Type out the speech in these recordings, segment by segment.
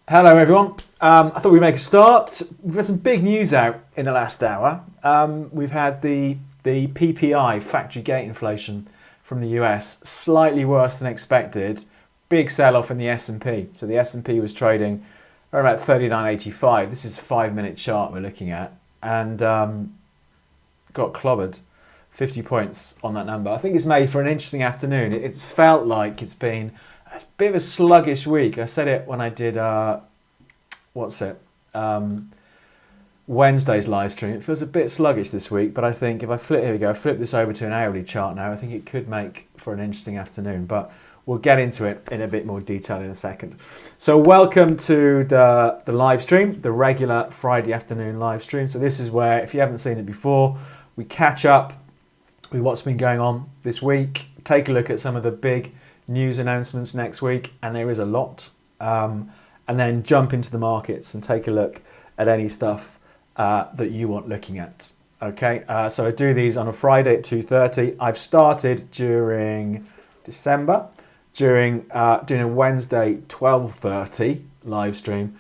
Hello everyone. I thought we'd make a start. We've had some big news out in the last hour. We've had the PPI, factory gate inflation from the US, slightly worse than expected. Big sell-off in the S&P. So the S&P was trading around about 39.85. This is a 5-minute chart we're looking at, and got clobbered. 50 points on that number. I think it's made for an interesting afternoon. It's felt like it's been a bit of a sluggish week. I said it when I did Wednesday's live stream. It feels a bit sluggish this week, but I think if I flip this over to an hourly chart now, I think it could make for an interesting afternoon, but we'll get into it in a bit more detail in a second. So welcome to the live stream, the regular Friday afternoon live stream. So this is where, if you haven't seen it before, we catch up with what's been going on this week, take a look at some of the big news announcements next week, and there is a lot, and then jump into the markets and take a look at any stuff that you want looking at. Okay, so I do these on a Friday at 2:30. I've started during December, doing a Wednesday 12:30 live stream.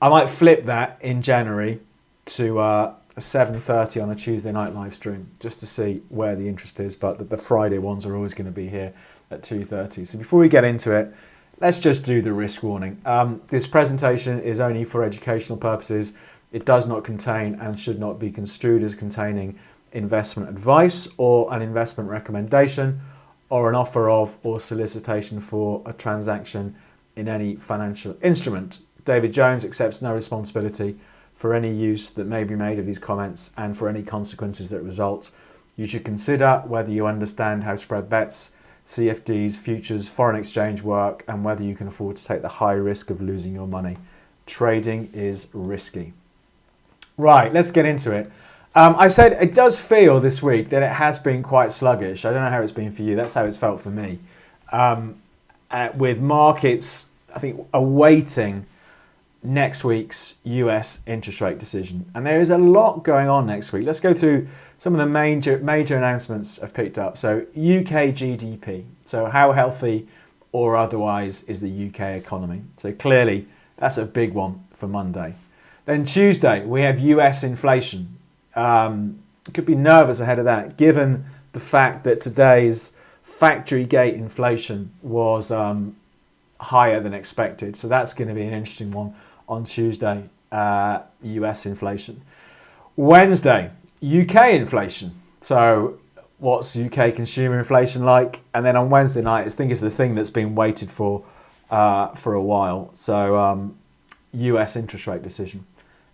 I might flip that in January to a 7:30 on a Tuesday night live stream, just to see where the interest is, but the Friday ones are always going to be here at 2:30. So before we get into it, let's just do the risk warning. This presentation is only for educational purposes. It does not contain and should not be construed as containing investment advice or an investment recommendation or an offer of or solicitation for a transaction in any financial instrument. David Jones accepts no responsibility for any use that may be made of these comments and for any consequences that result. You should consider whether you understand how spread bets, CFDs, futures, foreign exchange work, and whether you can afford to take the high risk of losing your money. Trading is risky. Right, let's get into it. I said it does feel this week that it has been quite sluggish. I don't know how it's been for you. That's how it's felt for me. With markets, I think, awaiting next week's US interest rate decision. And there is a lot going on next week. Let's go through some of the major announcements I've picked up. So UK GDP. So how healthy or otherwise is the UK economy? So clearly that's a big one for Monday. Then Tuesday we have US inflation. Could be nervous ahead of that, given the fact that today's factory gate inflation was higher than expected. So that's going to be an interesting one on Tuesday, US inflation. Wednesday, UK inflation. So what's UK consumer inflation like? And then on Wednesday night, I think it's the thing that's been waited for a while. So US interest rate decision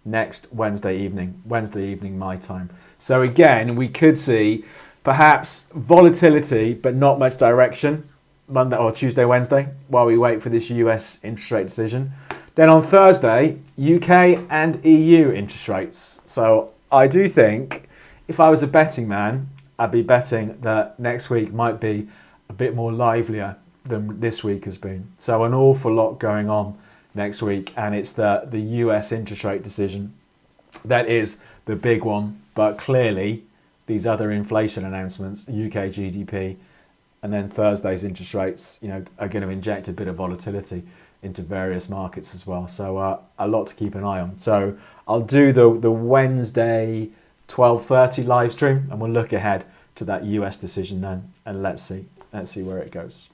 next Wednesday evening my time. So again, we could see perhaps volatility, but not much direction Monday or Tuesday, Wednesday, while we wait for this US interest rate decision. Then on Thursday, UK and EU interest rates. So I do think if I was a betting man, I'd be betting that next week might be a bit more livelier than this week has been. So an awful lot going on next week, and it's the US interest rate decision that is the big one. But clearly these other inflation announcements, UK GDP, and then Thursday's interest rates, are going to inject a bit of volatility into various markets as well. So a lot to keep an eye on. So I'll do the Wednesday 12:30 live stream, and we'll look ahead to that US decision then, and let's see where it goes.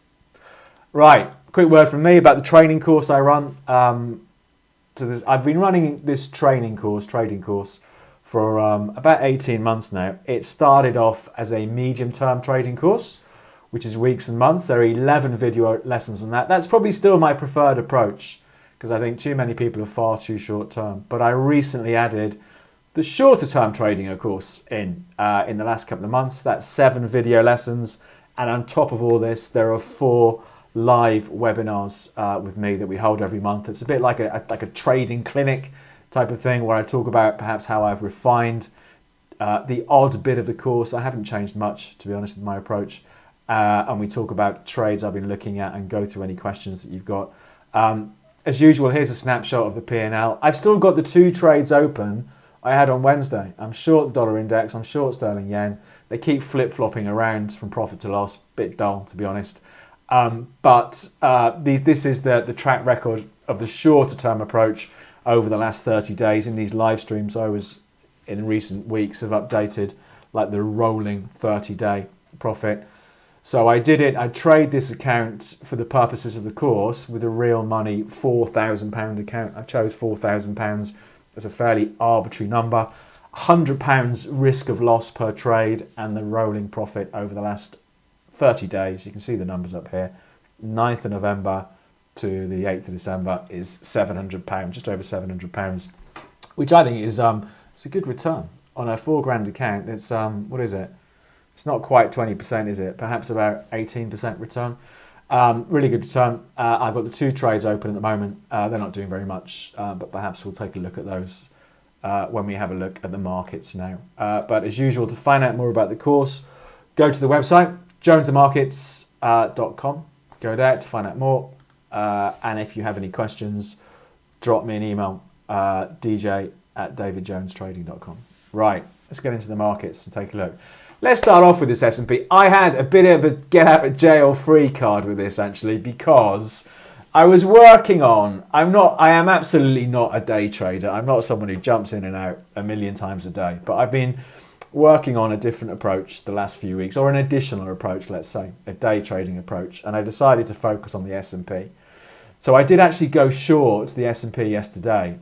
Right, quick word from me about the training course I run. I've been running this trading course for about 18 months now. It started off as a medium-term trading course, which is weeks and months. There are 11 video lessons on that. That's probably still my preferred approach, because I think too many people are far too short term. But I recently added the shorter term trading course in the last couple of months. That's 7 video lessons. And on top of all this, there are 4 live webinars with me that we hold every month. It's a bit like a trading clinic type of thing, where I talk about perhaps how I've refined the odd bit of the course. I haven't changed much, to be honest, with my approach. And we talk about trades I've been looking at and go through any questions that you've got. As usual, here's a snapshot of the P&L. I've still got the 2 trades open I had on Wednesday. I'm short the dollar index, I'm short sterling yen. They keep flip-flopping around from profit to loss. Bit dull, to be honest. But this is the track record of the shorter term approach over the last 30 days. In these live streams, I was in recent weeks have updated like the rolling 30-day profit. So I trade this account for the purposes of the course with a real money £4,000 account. I chose £4,000 as a fairly arbitrary number. £100 risk of loss per trade, and the rolling profit over the last 30 days, you can see the numbers up here, 9th of November to the 8th of December is £700, just over £700, which I think is it's a good return on a £4,000 account. It's what is it? It's not quite 20%, is it? Perhaps about 18% return. Really good return. I've got the 2 trades open at the moment. They're not doing very much, but perhaps we'll take a look at those when we have a look at the markets now. But as usual, to find out more about the course, go to the website, jonesthemarkets.com. Go there to find out more. And if you have any questions, drop me an email, dj@davidjonestrading.com. Right, let's get into the markets and take a look. Let's start off with this S&P. I had a bit of a get out of jail free card with this actually, because I was working on, I am absolutely not a day trader. I'm not someone who jumps in and out a million times a day, but I've been working on a different approach the last few weeks, or an additional approach, let's say, a day trading approach, and I decided to focus on the S&P. So I did actually go short the S&P yesterday,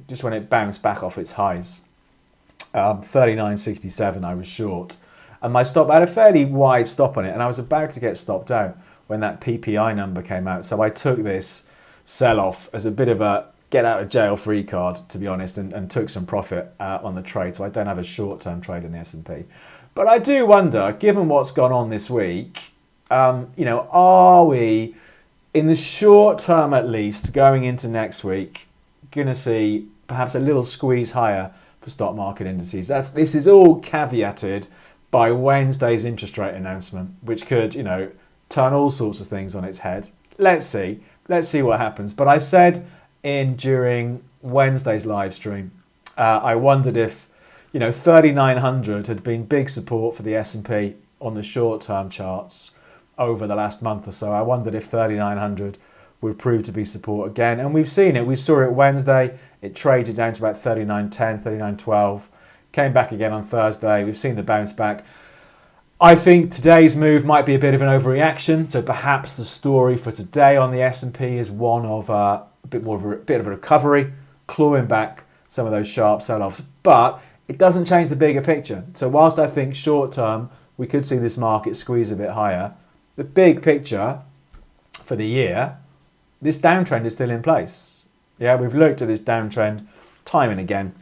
just when it bounced back off its highs. 39.67 I was short, and my stop, I had a fairly wide stop on it, and I was about to get stopped out when that PPI number came out. So I took this sell-off as a bit of a get out of jail free card, to be honest, and took some profit on the trade. So I don't have a short-term trade in the S&P. But I do wonder, given what's gone on this week, are we, in the short term at least, going into next week, going to see perhaps a little squeeze higher for stock market indices? This is all caveated by Wednesday's interest rate announcement, which could, turn all sorts of things on its head. Let's see what happens. But I said during Wednesday's live stream, I wondered if 3,900 had been big support for the S&P on the short-term charts over the last month or so. I wondered if 3,900 would prove to be support again, and we've seen it. We saw it Wednesday. It traded down to about 39.10, 39.12, came back again on Thursday. We've seen the bounce back. I think today's move might be a bit of an overreaction, so perhaps the story for today on the S&P is one of a bit of a recovery, clawing back some of those sharp sell-offs, but it doesn't change the bigger picture. So whilst I think short term we could see this market squeeze a bit higher, the big picture for the year, this downtrend is still in place. Yeah, we've looked at this downtrend time and again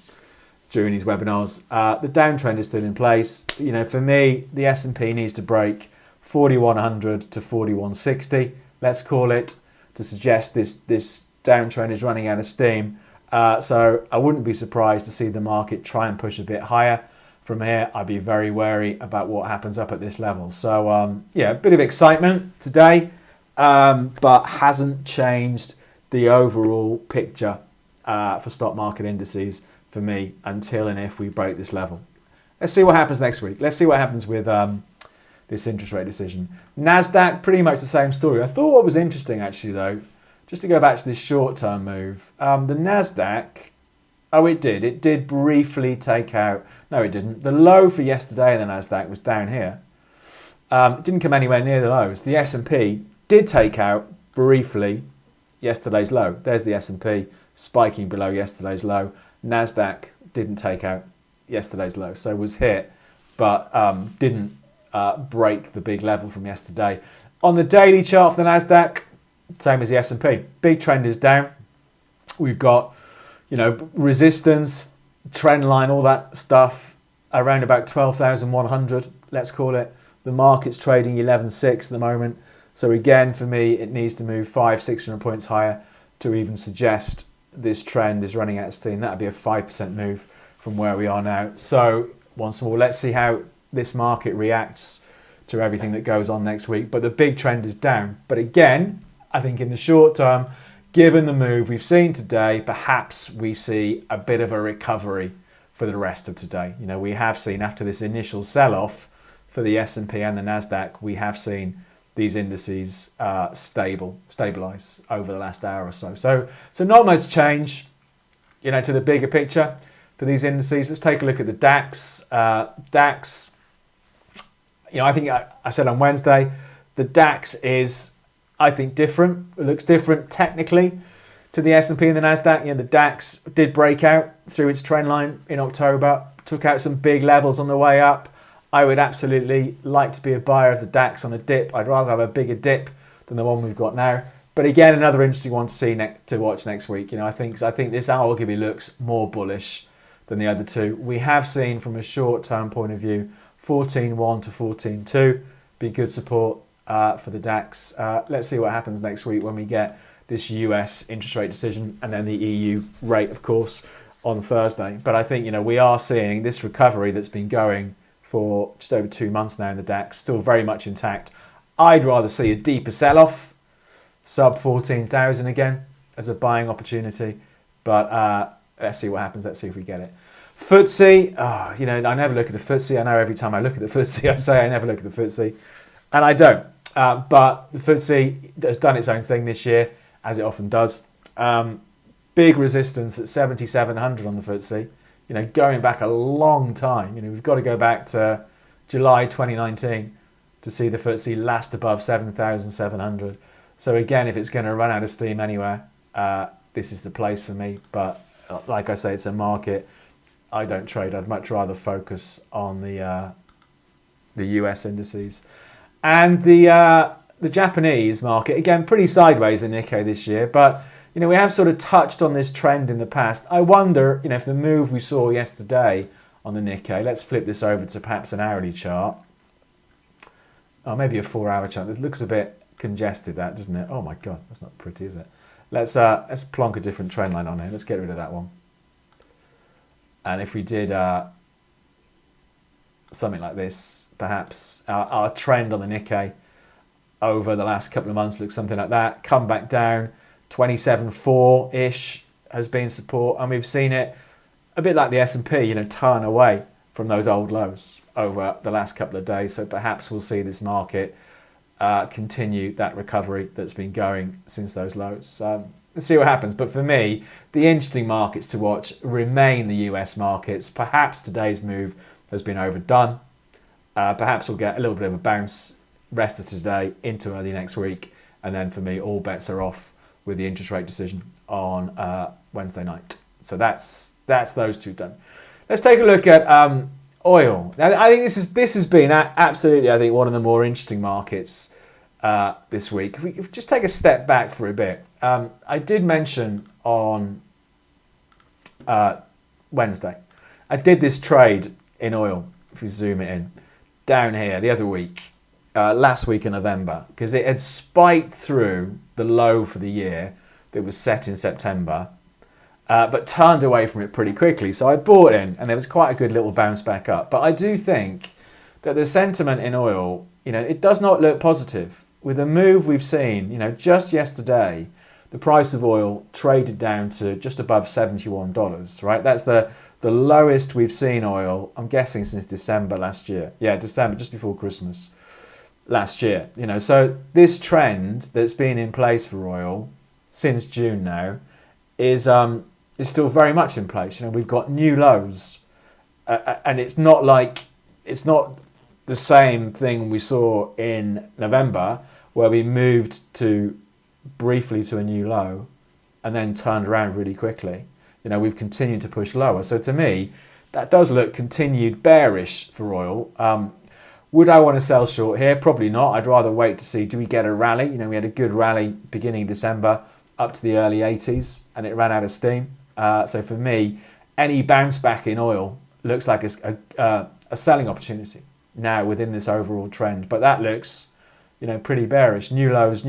during these webinars. The downtrend is still in place. For me, the S&P needs to break 4,100 to 4,160, let's call it, to suggest this downtrend is running out of steam. So I wouldn't be surprised to see the market try and push a bit higher. From here, I'd be very wary about what happens up at this level. So a bit of excitement today, but hasn't changed the overall picture for stock market indices for me until and if we break this level. Let's see what happens next week. Let's see what happens with this interest rate decision. NASDAQ, pretty much the same story. I thought what was interesting actually though, just to go back to this short-term move, the NASDAQ, it did briefly take out, no it didn't, the low for yesterday in the NASDAQ was down here. It didn't come anywhere near the lows. The S&P did take out briefly yesterday's low. There's the S&P spiking below yesterday's low. NASDAQ didn't take out yesterday's low, so was hit, but didn't break the big level from yesterday. On the daily chart for the NASDAQ, same as the S&P. Big trend is down. We've got, resistance, trend line, all that stuff around about 12,100, let's call it. The market's trading 11.6 at the moment. So again, for me, it needs to move 500-600 points higher to even suggest this trend is running out of steam. That would be a 5% move from where we are now. So once more, let's see how this market reacts to everything that goes on next week. But the big trend is down. But again, I think in the short term, given the move we've seen today, perhaps we see a bit of a recovery for the rest of today. We have seen after this initial sell-off for the S&P and the NASDAQ, we have seen these indices stabilize over the last hour or so. So not much change, to the bigger picture for these indices. Let's take a look at the DAX. DAX, I think I said on Wednesday, the DAX is, I think, different. It looks different technically to the S&P and the Nasdaq. The DAX did break out through its trend line in October, took out some big levels on the way up. I would absolutely like to be a buyer of the DAX on a dip. I'd rather have a bigger dip than the one we've got now. But again, another interesting one to watch next week. I think this arguably looks more bullish than the other two. We have seen from a short-term point of view, 14.1 to 14.2 be good support for the DAX. Let's see what happens next week when we get this US interest rate decision and then the EU rate, of course, on Thursday. But I think, we are seeing this recovery that's been going for just over 2 months now in the DAX, still very much intact. I'd rather see a deeper sell-off, sub 14,000 again, as a buying opportunity. But let's see what happens. Let's see if we get it. FTSE, I never look at the FTSE. I know every time I look at the FTSE, I say I never look at the FTSE. And I don't. But the FTSE has done its own thing this year, as it often does. Big resistance at 7,700 on the FTSE. Going back a long time. We've got to go back to July 2019 to see the FTSE last above 7,700. So again, if it's going to run out of steam anywhere, this is the place for me. But like I say, it's a market I don't trade. I'd much rather focus on the US indices. And the Japanese market, again, pretty sideways in Nikkei this year, but we have sort of touched on this trend in the past. I wonder, if the move we saw yesterday on the Nikkei, let's flip this over to perhaps an hourly chart. Oh, maybe a 4-hour chart. It looks a bit congested, that, doesn't it? Oh my God, that's not pretty, is it? Let's plonk a different trend line on here. Let's get rid of that one. And if we did something like this, perhaps our trend on the Nikkei over the last couple of months looks something like that. Come back down. 27.4-ish has been support, and we've seen it a bit like the S&P, turn away from those old lows over the last couple of days. So perhaps we'll see this market continue that recovery that's been going since those lows. Let's see what happens. But for me, the interesting markets to watch remain the US markets. Perhaps today's move has been overdone. Perhaps we'll get a little bit of a bounce rest of today into early next week, and then for me, all bets are off with the interest rate decision on Wednesday night. So that's those two done. Let's take a look at oil. Now, I think this has been absolutely, I think, one of the more interesting markets this week. If we just take a step back for a bit, I did mention on Wednesday, I did this trade in oil, if we zoom it in, down here the other week, last week in November, because it had spiked through the low for the year that was set in September, but turned away from it pretty quickly. So I bought in, and there was quite a good little bounce back up. But I do think that the sentiment in oil, it does not look positive. With the move we've seen, just yesterday, the price of oil traded down to just above $71, right? That's the lowest we've seen oil, I'm guessing, since December last year. Yeah, December, just before Christmas last year. So this trend that's been in place for oil since June now is still very much in place. We've got new lows, and it's not the same thing we saw in November, where we moved briefly to a new low and then turned around really quickly. We've continued to push lower. So to me, that does look continued bearish for oil. Would I want to sell short here? Probably not. I'd rather wait to see, do we get a rally? We had a good rally beginning December up to the early 80s, and it ran out of steam. So for me, any bounce back in oil looks like a selling opportunity now within this overall trend. But that looks, pretty bearish. New lows,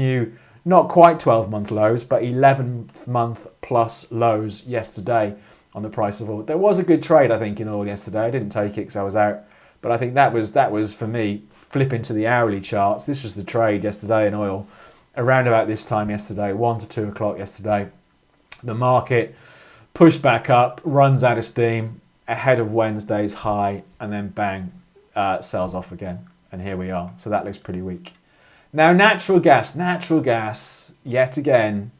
not quite 12-month lows, but 11-month plus lows yesterday on the price of oil. There was a good trade, I think, in oil yesterday. I didn't take it because I was out. But I think that was for me, flipping to the hourly charts. This was the trade yesterday in oil, around about this time yesterday, 1 to 2 o'clock yesterday. The market pushed back up, runs out of steam ahead of Wednesday's high, and then bang, sells off again. And here we are. So that looks pretty weak. Now, natural gas, yet again,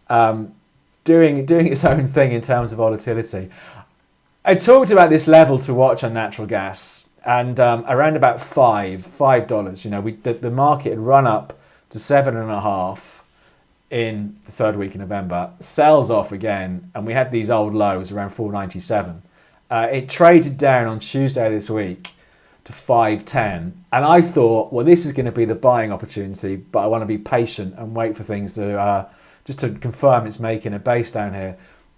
doing its own thing in terms of volatility. I talked about this level to watch on natural gas, and around about $5. You know, the market had run up to 7.5 in the third week of November, sells off again, and we had these old lows around 497. It traded down on Tuesday this week to 510, and I thought, well, this is going to be the buying opportunity, but I want to be patient and wait for things to just to confirm it's making a base down here.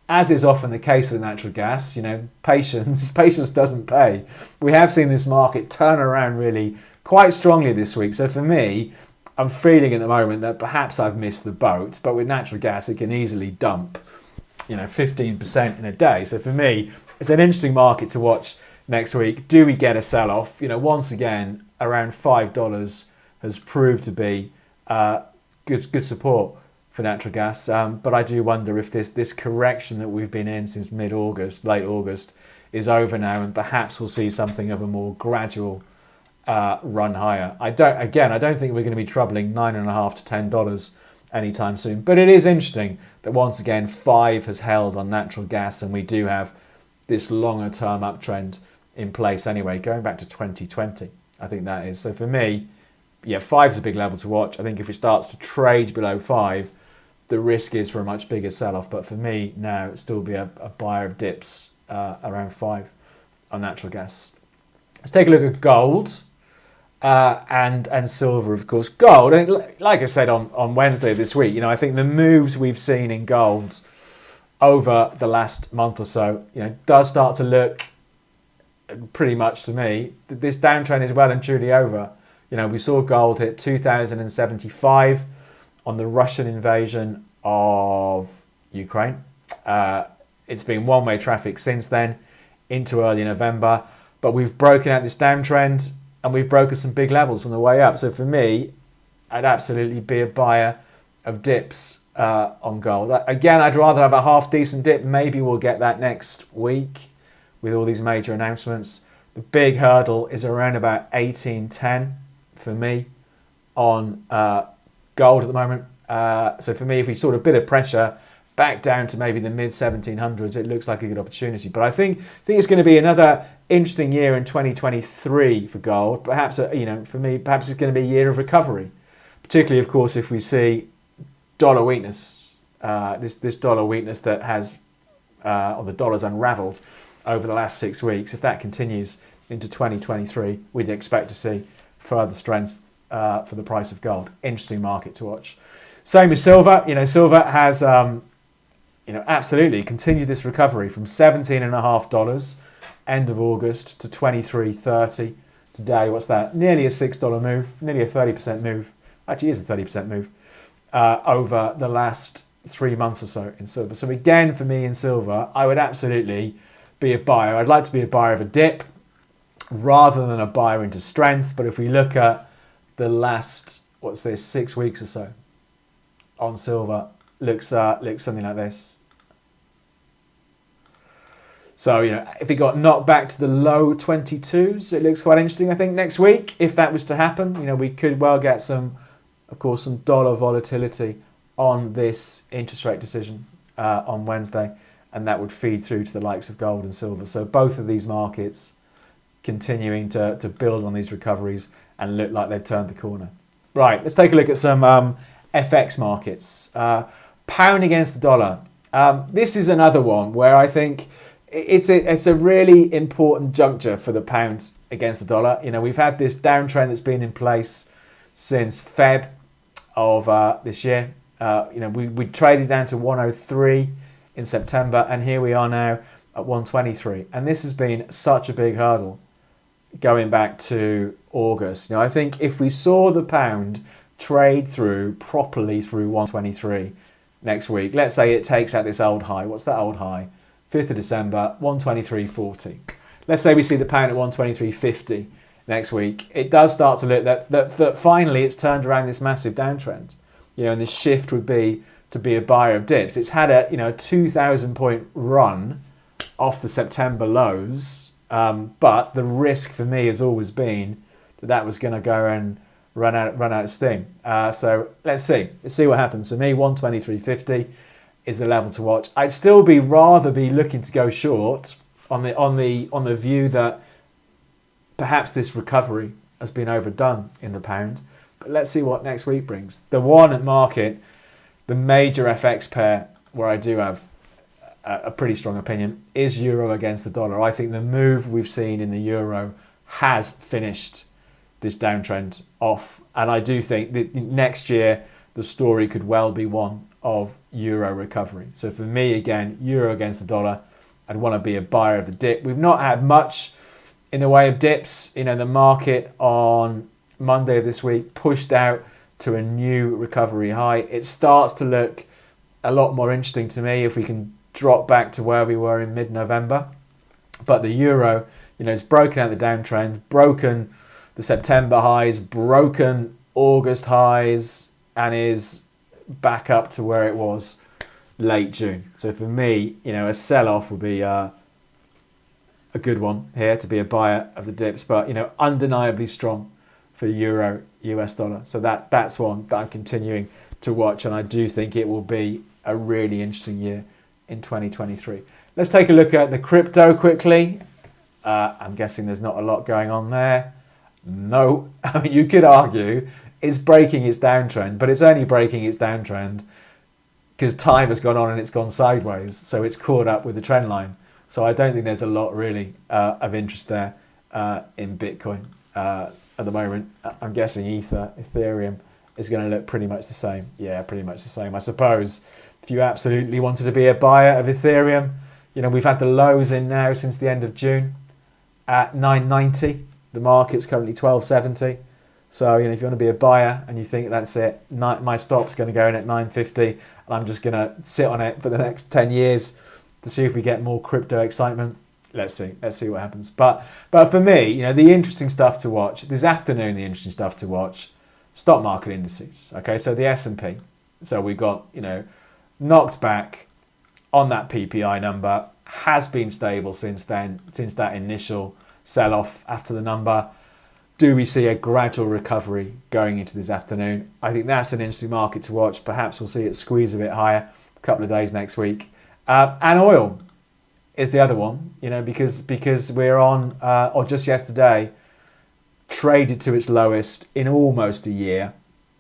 As is often the case with natural gas, you know, patience doesn't pay. We have seen this market turn around really quite strongly this week. So for me, I'm feeling at the moment that perhaps I've missed the boat, but with natural gas, it can easily dump, you know, 15% in a day. So for me, it's an interesting market to watch next week. Do we get a sell-off? You know, once again, around $5 has proved to be good support for natural gas, but I do wonder if this correction that we've been in since late August, is over now, and perhaps we'll see something of a more gradual run higher. I don't think we're going to be troubling $9.5 to $10 anytime soon, but it is interesting that once again 5 has held on natural gas, and we do have this longer term uptrend in place anyway, going back to 2020. I think that is. So for me, yeah, 5 is a big level to watch. I think if it starts to trade below 5, the risk is for a much bigger sell-off. But for me now, it'll still be a buyer of dips around 5 on natural gas. Let's take a look at gold and silver, of course. Gold, like I said on Wednesday this week, you know, I think the moves we've seen in gold over the last month or so, you know, does start to look pretty much to me that this downtrend is well and truly over. You know, we saw gold hit 2,075 on the Russian invasion of Ukraine. It's been one-way traffic since then into early November, but we've broken out this downtrend and we've broken some big levels on the way up. So for me, I'd absolutely be a buyer of dips on gold. Again, I'd rather have a half-decent dip. Maybe we'll get that next week with all these major announcements. The big hurdle is around about 1810 for me on gold at the moment. So for me, if we saw a bit of pressure back down to maybe the mid 1700s, it looks like a good opportunity. But I think it's going to be another interesting year in 2023 for gold. Perhaps, you know, for me, perhaps it's going to be a year of recovery, particularly, of course, if we see dollar weakness, this dollar weakness that has, or the dollar's unraveled over the last 6 weeks. If that continues into 2023, we'd expect to see further strength for the price of gold. Interesting market to watch. Same with silver. You know, silver has, you know, absolutely continued this recovery from $17.50 end of August to $23.30 today. What's that? Nearly a $6 move, nearly a 30% move. Actually, is a 30% move over the last 3 months or so in silver. So again, for me in silver, I would absolutely be a buyer. I'd like to be a buyer of a dip rather than a buyer into strength. But if we look at the last, 6 weeks or so on silver, looks something like this. So, you know, if it got knocked back to the low 22s, it looks quite interesting. I think next week, if that was to happen, you know, we could well get some dollar volatility on this interest rate decision on Wednesday, and that would feed through to the likes of gold and silver. So both of these markets continuing to build on these recoveries and look like they've turned the corner. Right, let's take a look at some FX markets. Pound against the dollar. This is another one where I think it's a really important juncture for the pound against the dollar. You know, we've had this downtrend that's been in place since Feb of this year. You know, we traded down to 103 in September, and here we are now at 123. And this has been such a big hurdle going back to August. You know, I think if we saw the pound trade properly through 123 next week, let's say it takes out this old high. What's that old high? 5th of December, 123.40. Let's say we see the pound at 123.50 next week. It does start to look that finally it's turned around this massive downtrend. You know, and the shift would be to be a buyer of dips. It's had a 2,000 point run off the September lows, but the risk for me has always been that was going to go and run out of steam. So let's see what happens. For me, 123.50 is the level to watch. I'd still rather be looking to go short on the view that perhaps this recovery has been overdone in the pound. But let's see what next week brings. The one at market, the major FX pair where I do have a pretty strong opinion, is euro against the dollar. I think the move we've seen in the euro has finished this downtrend off, and I do think that next year the story could well be one of euro recovery. So for me, again, euro against the dollar, I'd want to be a buyer of the dip. We've not had much in the way of dips. You know, the market on Monday of this week pushed out to a new recovery high. It starts to look a lot more interesting to me if we can drop back to where we were in mid-November. But the euro, you know, it's broken out the downtrend, broken the September highs, broken August highs, and is back up to where it was late June. So for me, you know, a sell-off would be a good one here to be a buyer of the dips, but, you know, undeniably strong for euro US dollar. So that's one that I'm continuing to watch, and I do think it will be a really interesting year in 2023. Let's take a look at the crypto quickly. I'm guessing there's not a lot going on there. No, I mean, you could argue it's breaking its downtrend, but it's only breaking its downtrend because time has gone on and it's gone sideways. So it's caught up with the trend line. So I don't think there's a lot really of interest there in Bitcoin at the moment. I'm guessing Ethereum is going to look pretty much the same. Yeah, pretty much the same. I suppose if you absolutely wanted to be a buyer of Ethereum, you know, we've had the lows in now since the end of June at 990. The market's currently 1270. So, you know, if you want to be a buyer and you think that's it, my stop's going to go in at 950 and I'm just going to sit on it for the next 10 years to see if we get more crypto excitement. Let's see what happens. But for me, you know, the interesting stuff to watch this afternoon, the interesting stuff to watch, stock market indices. Okay, so the S&P. So we got, you know, knocked back on that PPI number, has been stable since then, since that initial sell-off after the number. Do we see a gradual recovery going into this afternoon? I think that's an interesting market to watch. Perhaps we'll see it squeeze a bit higher a couple of days next week. And oil is the other one, you know, because we're on, or just yesterday, traded to its lowest in almost a year.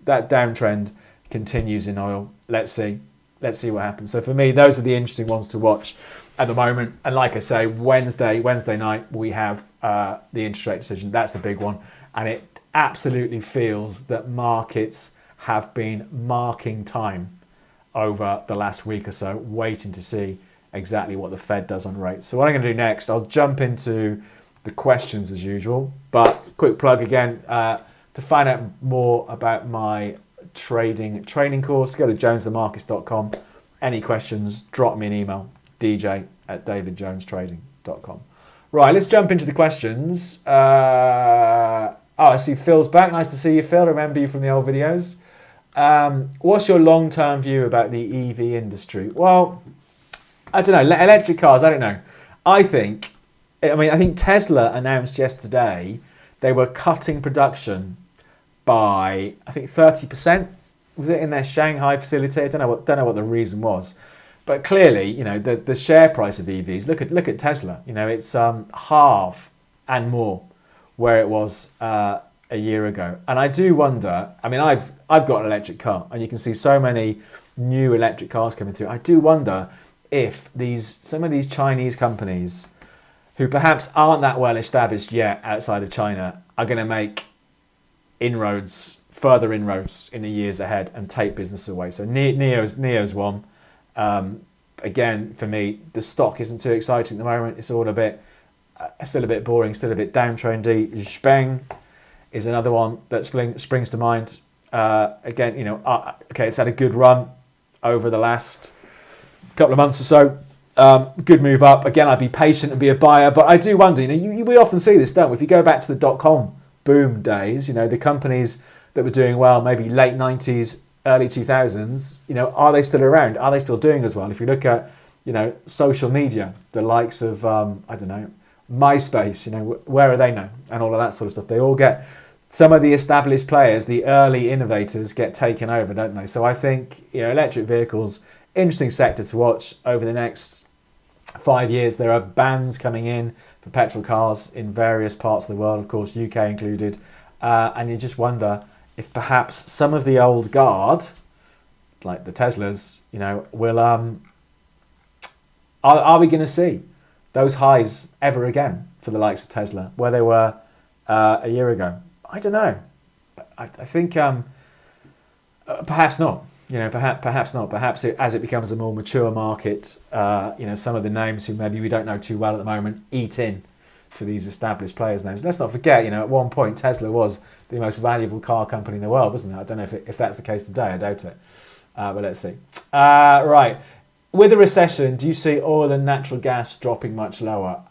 That downtrend continues in oil. Let's see what happens. So for me, those are the interesting ones to watch at the moment. And like I say, Wednesday night, we have the interest rate decision. That's the big one. And it absolutely feels that markets have been marking time over the last week or so, waiting to see exactly what the Fed does on rates. So what I'm going to do next, I'll jump into the questions as usual. But quick plug again, to find out more about my training course, go to jonesthemarkets.com. Any questions, drop me an email, dj@davidjonestrading.com. Right, let's jump into the questions. I see Phil's back. Nice to see you, Phil. Remember you from the old videos. What's your long-term view about the EV industry? Well, I don't know. Electric cars, I don't know. I think Tesla announced yesterday they were cutting production by, I think, 30%. Was it in their Shanghai facility? I don't know what the reason was. But clearly, you know, the share price of EVs, look at Tesla. You know, it's half and more where it was a year ago. And I do wonder, I mean, I've got an electric car and you can see so many new electric cars coming through. I do wonder if some of these Chinese companies who perhaps aren't that well established yet outside of China are going to make further inroads in the years ahead and take business away. So NIO's one. Again, for me, the stock isn't too exciting at the moment. It's all still a bit boring, still a bit downtrendy. Xpeng is another one that springs to mind. Again, you know, it's had a good run over the last couple of months or so. Good move up. Again, I'd be patient and be a buyer, but I do wonder, you know, we often see this, don't we? If you go back to the dot-com boom days, you know, the companies that were doing well, maybe late 90s, early 2000s, you know, are they still around? Are they still doing as well? If you look at, you know, social media, the likes of, MySpace, you know, where are they now? And all of that sort of stuff. They all get some of the established players, the early innovators, get taken over, don't they? So I think, electric vehicles, interesting sector to watch over the next 5 years. There are bans coming in for petrol cars in various parts of the world, of course, UK included. And you just wonder if perhaps some of the old guard, like the Teslas, will are we going to see those highs ever again for the likes of Tesla, where they were a year ago? I don't know. I think perhaps not. Perhaps not. Perhaps as it becomes a more mature market, some of the names who maybe we don't know too well at the moment eat in to these established players' names. Let's not forget, at one point Tesla was the most valuable car company in the world, wasn't it? I don't know if that's the case today. I doubt it. But let's see. Right. With a recession, do you see oil and natural gas dropping much lower?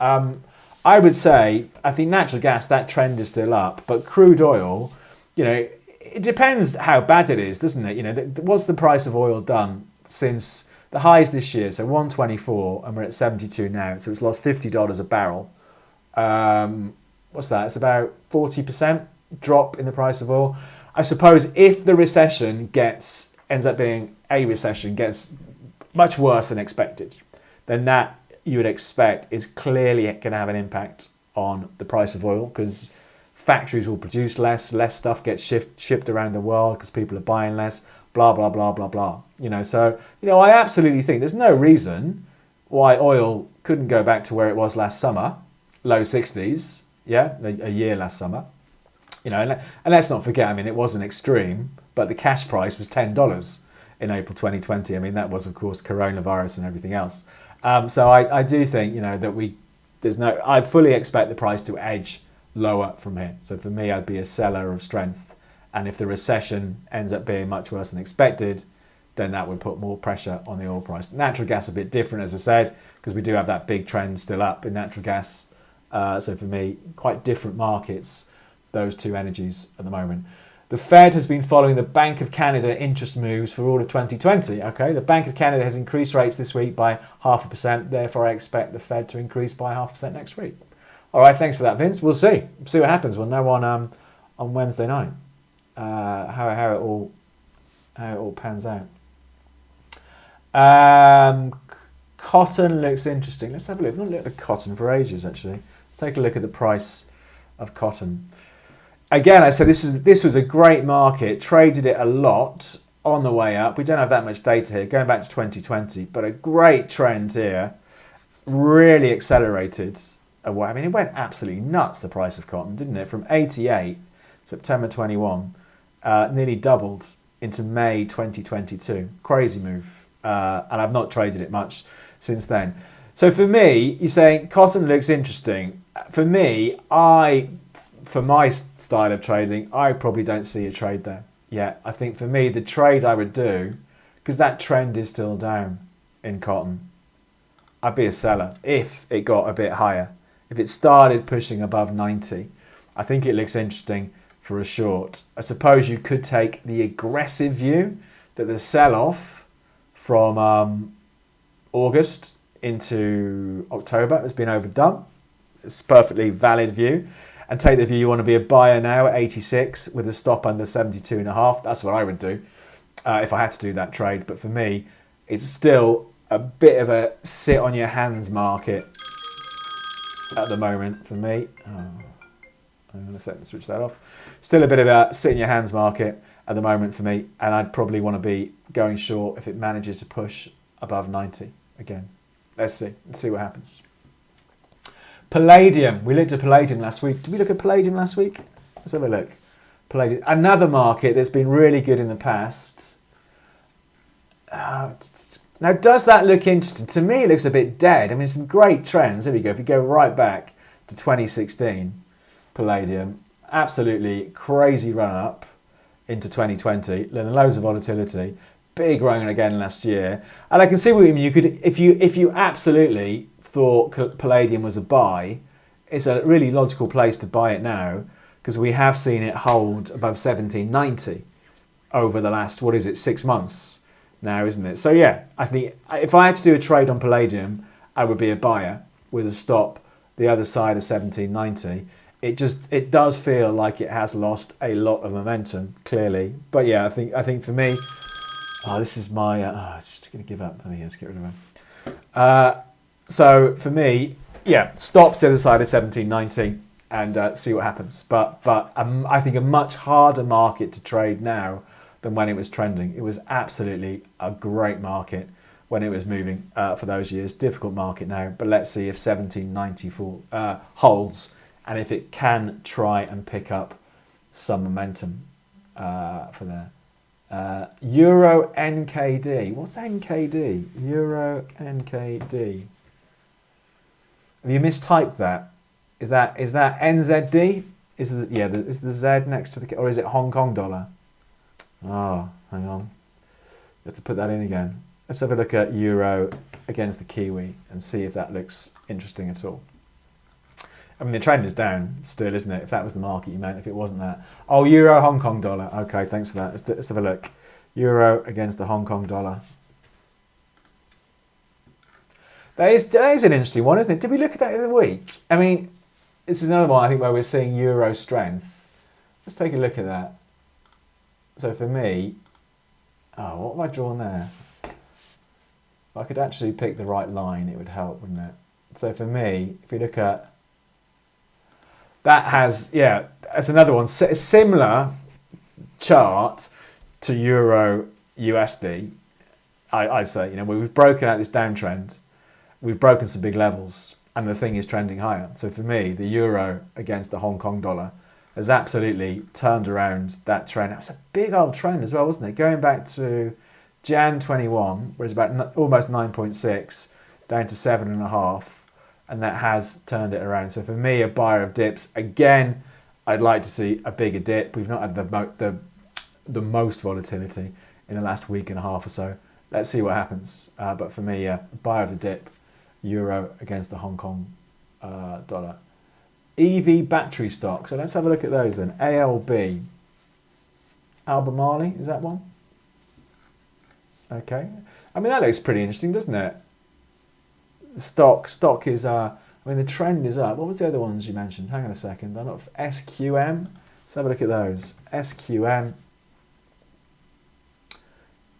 I would say, I think natural gas, that trend is still up. But crude oil, it depends how bad it is, doesn't it? What's the price of oil done since the highs this year? So 124, and we're at 72 now. So it's lost $50 a barrel. What's that? It's about 40% drop in the price of oil. I suppose if the recession ends up being a recession, gets much worse than expected, then that you would expect is clearly going to have an impact on the price of oil, because factories will produce less stuff gets shipped around the world because people are buying less, blah, blah, blah, blah, blah. So, I absolutely think there's no reason why oil couldn't go back to where it was last summer, low 60s, a year last summer. And let's not forget, it wasn't extreme, but the cash price was $10 in April 2020. That was, of course, coronavirus and everything else. So I do think, that I fully expect the price to edge lower from here. So for me, I'd be a seller of strength. And if the recession ends up being much worse than expected, then that would put more pressure on the oil price. Natural gas a bit different, as I said, because we do have that big trend still up in natural gas. So for me, quite different markets, those two energies at the moment. The Fed has been following the Bank of Canada interest moves for all of 2020. Okay, the Bank of Canada has increased rates this week by 0.5%. Therefore, I expect the Fed to increase by 0.5% next week. All right, thanks for that, Vince. We'll see what happens. We'll know on Wednesday night how it all pans out. Cotton looks interesting. Let's have a look. I've not looked at cotton for ages, actually. Let's take a look at the price of cotton. Again, I said this was a great market. Traded it a lot on the way up. We don't have that much data here, going back to 2020, but a great trend here. Really accelerated. It went absolutely nuts, the price of cotton, didn't it? From 88, September 21, nearly doubled into May 2022. Crazy move. And I've not traded it much since then. So for me, you're saying cotton looks interesting. For me, for my style of trading, I probably don't see a trade there yet. I think for me, the trade I would do, because that trend is still down in cotton, I'd be a seller if it got a bit higher. If it started pushing above 90, I think it looks interesting for a short. I suppose you could take the aggressive view that the sell-off from August into October has been overdone. It's a perfectly valid view. And take the view you want to be a buyer now at 86 with a stop under 72.5. That's what I would do if I had to do that trade. But for me, it's still a bit of a sit on your hands market at the moment for me. I'm going to switch that off. Still a bit of a sit in your hands market at the moment for me. And I'd probably want to be going short if it manages to push above 90 again. Let's see what happens. Palladium. We looked at palladium last week. Did we look at palladium last week? Let's have a look. Palladium. Another market that's been really good in the past. Now, does that look interesting? To me, it looks a bit dead. Some great trends. Here we go. If you go right back to 2016, palladium, absolutely crazy run up into 2020. Loads of volatility. Big run again last year. And I can see what you mean. You could, if you absolutely thought palladium was a buy, it's a really logical place to buy it now, because we have seen it hold above 1790 over the last 6 months now, isn't it? So yeah, I think if I had to do a trade on palladium, I would be a buyer with a stop the other side of 1790. it does feel like it has lost a lot of momentum, clearly. But yeah, I think for me, this is my just gonna give up. Let's get rid of him. So for me, yeah, stops the other side of 1790 and see what happens. But I think a much harder market to trade now than when it was trending. It was absolutely a great market when it was moving for those years. Difficult market now, but let's see if 1794 holds and if it can try and pick up some momentum for there. Euro NKD. What's NKD? Euro NKD. Have you mistyped that? Is that NZD? Is the Z next to the, or is it Hong Kong dollar? Oh, hang on. You have to put that in again. Let's have a look at Euro against the Kiwi and see if that looks interesting at all. I mean, the trend is down still, isn't it? If that was the market you meant, if it wasn't that. Oh, Euro, Hong Kong dollar. Okay, thanks for that. Let's have a look. Euro against the Hong Kong dollar. That is an interesting one, isn't it? Did we look at that in the week? I mean, this is another one, I think, where we're seeing Euro strength. Let's take a look at that. So for me, what have I drawn there? If I could actually pick the right line, it would help, wouldn't it? So for me, if you look at, that has, that's another one, a similar chart to Euro USD. I say, we've broken out this downtrend. We've broken some big levels and the thing is trending higher. So for me, the euro against the Hong Kong dollar has absolutely turned around that trend. That was a big old trend as well, wasn't it? Going back to Jan 21, where it's about almost 9.6 down to 7.5, and that has turned it around. So for me, a buyer of dips. Again, I'd like to see a bigger dip. We've not had the most volatility in the last week and a half or so. Let's see what happens. But for me, buyer of the dip. Euro against the Hong Kong dollar. EV battery stock. So let's have a look at those then. ALB. Albemarle, is that one? Okay. I mean, that looks pretty interesting, doesn't it? Stock is, the trend is up. What was the other ones you mentioned? Hang on a second. I'm not SQM. Let's have a look at those. SQM.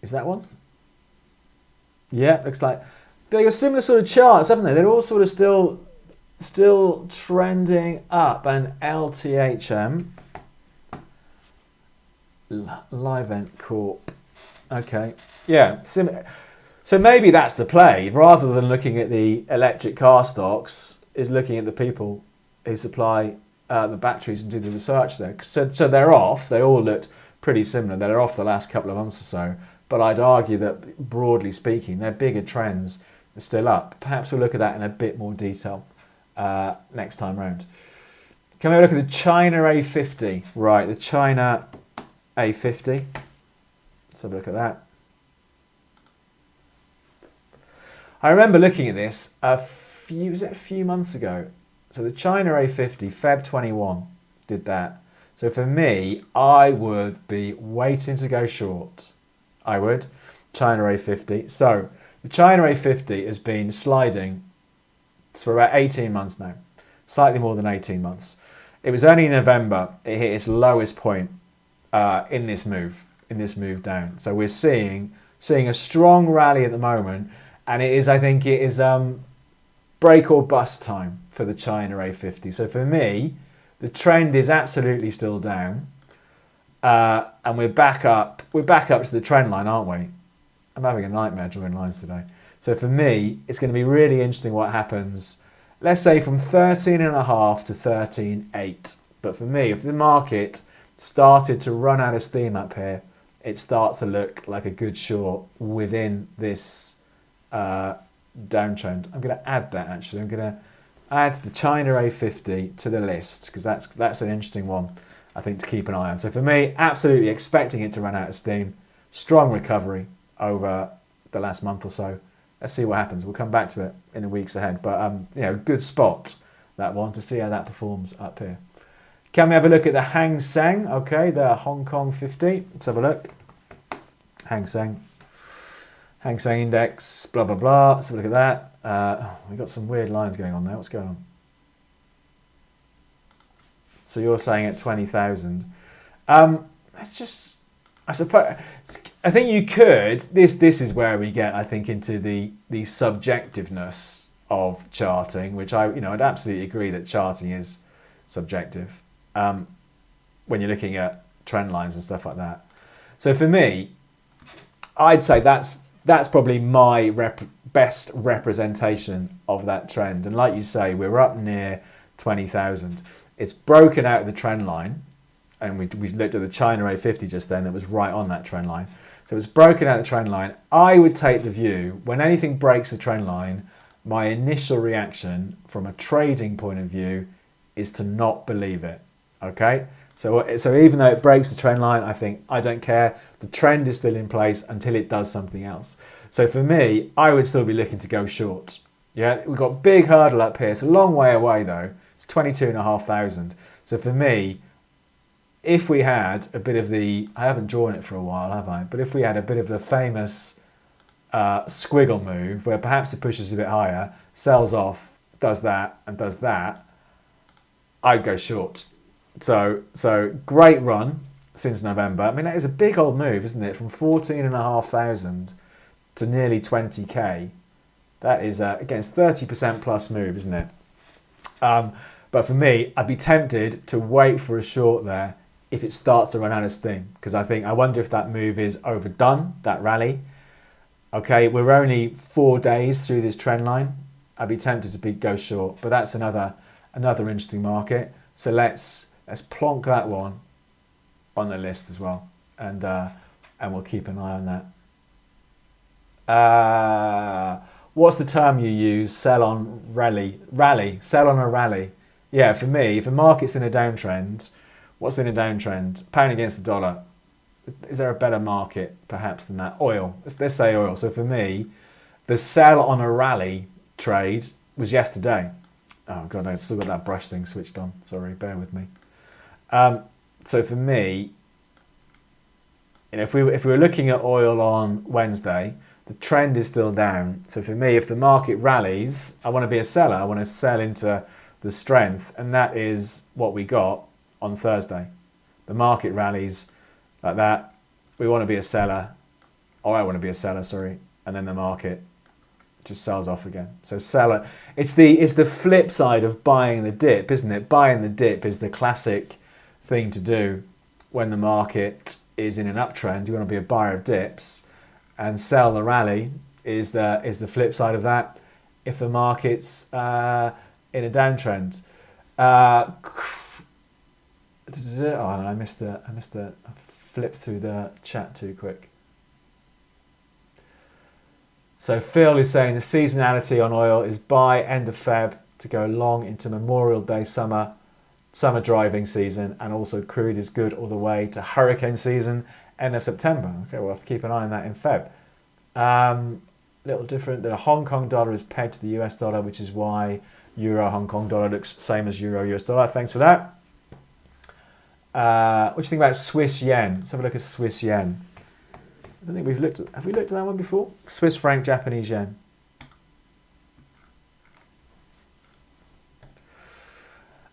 Is that one? Yeah, looks like. They got similar sort of charts, haven't they? They're all sort of still trending up. And LTHM, Livent Corp. Okay, yeah. So maybe that's the play. Rather than looking at the electric car stocks, is looking at the people who supply the batteries and do the research there. So they're off. They all looked pretty similar. They're off the last couple of months or so. But I'd argue that, broadly speaking, their bigger trends are still up. Perhaps we'll look at that in a bit more detail next time round. Can we look at the China A50? Right, the China A50. Let's have a look at that. I remember looking at this a few months ago. So the China A50, Feb 21, did that. So for me, I would be waiting to go short. I would. China A50. So the China A50 has been sliding for about 18 months now. Slightly more than 18 months. It was only in November it hit its lowest point in this move down. So we're seeing a strong rally at the moment, and I think it is break or bust time for the China A50. So for me, the trend is absolutely still down. And we're back up to the trend line, aren't we? I'm having a nightmare drawing lines today. So for me, it's going to be really interesting what happens, let's say from 13.5 to 13.8. But for me, if the market started to run out of steam up here, it starts to look like a good short within this downtrend. I'm going to add that actually. I'm going to add the China A50 to the list because that's an interesting one, I think, to keep an eye on. So for me, absolutely expecting it to run out of steam. Strong recovery over the last month or so. Let's see what happens. We'll come back to it in the weeks ahead. But good spot, that one, to see how that performs up here. Can we have a look at the Hang Seng? Okay, the Hong Kong 50. Let's have a look. Hang Seng index, blah, blah, blah. Let's have a look at that. We've got some weird lines going on there. What's going on? So you're saying at 20,000. Let's just, I suppose, I think you could, this is where we get, I think, into the subjectiveness of charting, which I'd absolutely agree that charting is subjective when you're looking at trend lines and stuff like that. So for me, I'd say that's probably my best representation of that trend. And like you say, we're up near 20,000. It's broken out of the trend line. And we looked at the China A50 just then that was right on that trend line. So it's broken out of the trend line. I would take the view, when anything breaks the trend line, my initial reaction from a trading point of view is to not believe it. Okay? So even though it breaks the trend line, I think, I don't care. The trend is still in place until it does something else. So for me, I would still be looking to go short. Yeah, we've got a big hurdle up here. It's a long way away though. It's 22,500. So for me, if we had a bit of the, I haven't drawn it for a while, have I? But if we had a bit of the famous squiggle move where perhaps it pushes a bit higher, sells off, does that, and does that, I'd go short. So great run since November. I mean, that is a big old move, isn't it? From 14,500 to nearly 20k. That is, again, it's 30% plus move, isn't it? But for me, I'd be tempted to wait for a short there if it starts to run out of steam, because I wonder if that move is overdone, that rally. Okay, we're only 4 days through this trend line. I'd be tempted to go short, but that's another interesting market. So let's plonk that one on the list as well, and we'll keep an eye on that. What's the term you use? Sell on rally, sell on a rally. Yeah, for me, if a market's in a downtrend, what's in a downtrend? Pound against the dollar. Is there a better market perhaps than that? Oil. Let's say oil. So for me, the sell on a rally trade was yesterday. Oh God, I've still got that brush thing switched on. Sorry, bear with me. So for me, if we were looking at oil on Wednesday, the trend is still down. So for me, if the market rallies, I want to be a seller. I want to sell into the strength, and that is what we got on Thursday. The market rallies like that. We want to be a seller, or I want to be a seller, sorry, and then the market just sells off again. So seller, it's the flip side of buying the dip, isn't it? Buying the dip is the classic thing to do when the market is in an uptrend. You want to be a buyer of dips, and sell the rally is the flip side of that. If the market's in a downtrend. Oh, I missed I flipped through the chat too quick. So Phil is saying the seasonality on oil is buy end of Feb to go long into Memorial Day summer driving season, and also crude is good all the way to hurricane season end of September. Okay, we'll have to keep an eye on that in Feb. Little different. The Hong Kong dollar is pegged to the US dollar, which is why Euro Hong Kong dollar looks same as Euro US dollar. Thanks for that. What do you think about Swiss yen? Let's have a look at Swiss yen. I don't think we've looked at, have we looked at that one before? Swiss franc, Japanese yen.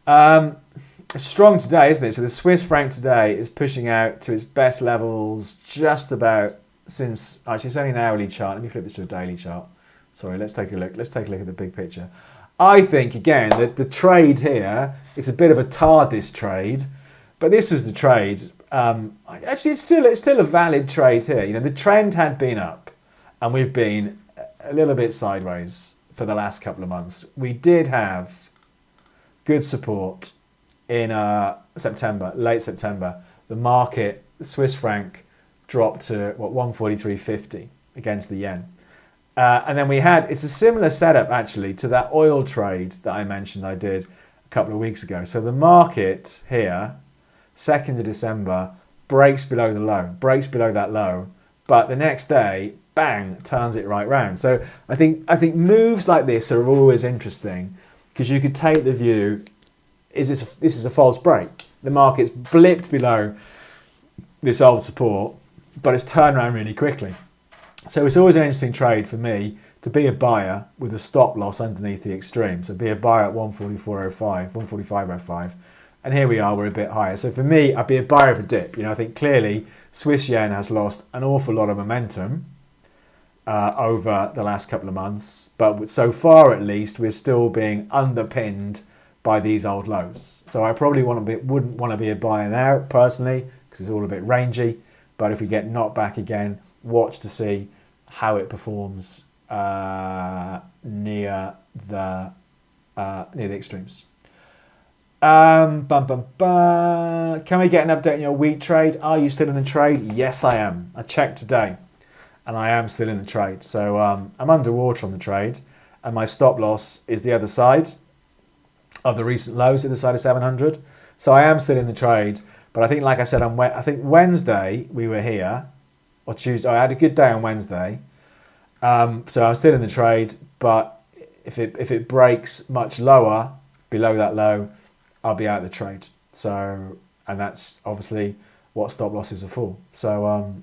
It's strong today, isn't it? So the Swiss franc today is pushing out to its best levels just about since, actually it's only an hourly chart. Let me flip this to a daily chart. Sorry, let's take a look. Let's take a look at the big picture. I think, again, that the trade here is a bit of a TARDIS trade, but this was the trade. Actually, it's still a valid trade here. You know, the trend had been up, and we've been a little bit sideways for the last couple of months. We did have good support in September, late September. The market, the Swiss franc, dropped to what 143.50 against the yen. And then we had, it's a similar setup actually to that oil trade that I mentioned I did a couple of weeks ago. So the market here, 2nd of December, breaks below the low, breaks below that low, but the next day, bang, turns it right round. So I think moves like this are always interesting, because you could take the view, this is a false break. The market's blipped below this old support, but it's turned around really quickly. So it's always an interesting trade for me to be a buyer with a stop loss underneath the extreme. So be a buyer at 144.05, 145.05, And here we are, we're a bit higher. So for me, I'd be a buyer of a dip. I think clearly Swiss yen has lost an awful lot of momentum over the last couple of months. But so far, at least, we're still being underpinned by these old lows. So I probably wouldn't want to be a buyer now, personally, because it's all a bit rangy. But if we get knocked back again, watch to see how it performs near the extremes. Can we get an update on your wheat trade? Are you still in the trade? Yes, I am. I checked today, and I am still in the trade. So I'm underwater on the trade, and my stop loss is the other side of the recent lows, the other side of 700. So I am still in the trade, but I think, like I said, I think Wednesday we were here, or Tuesday. I had a good day on Wednesday, so I'm still in the trade. But if it breaks much lower, below that low, I'll be out of the trade. So, and that's obviously what stop losses are for. So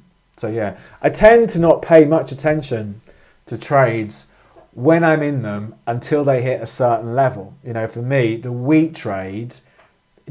yeah, I tend to not pay much attention to trades when I'm in them until they hit a certain level. For me, the wheat trade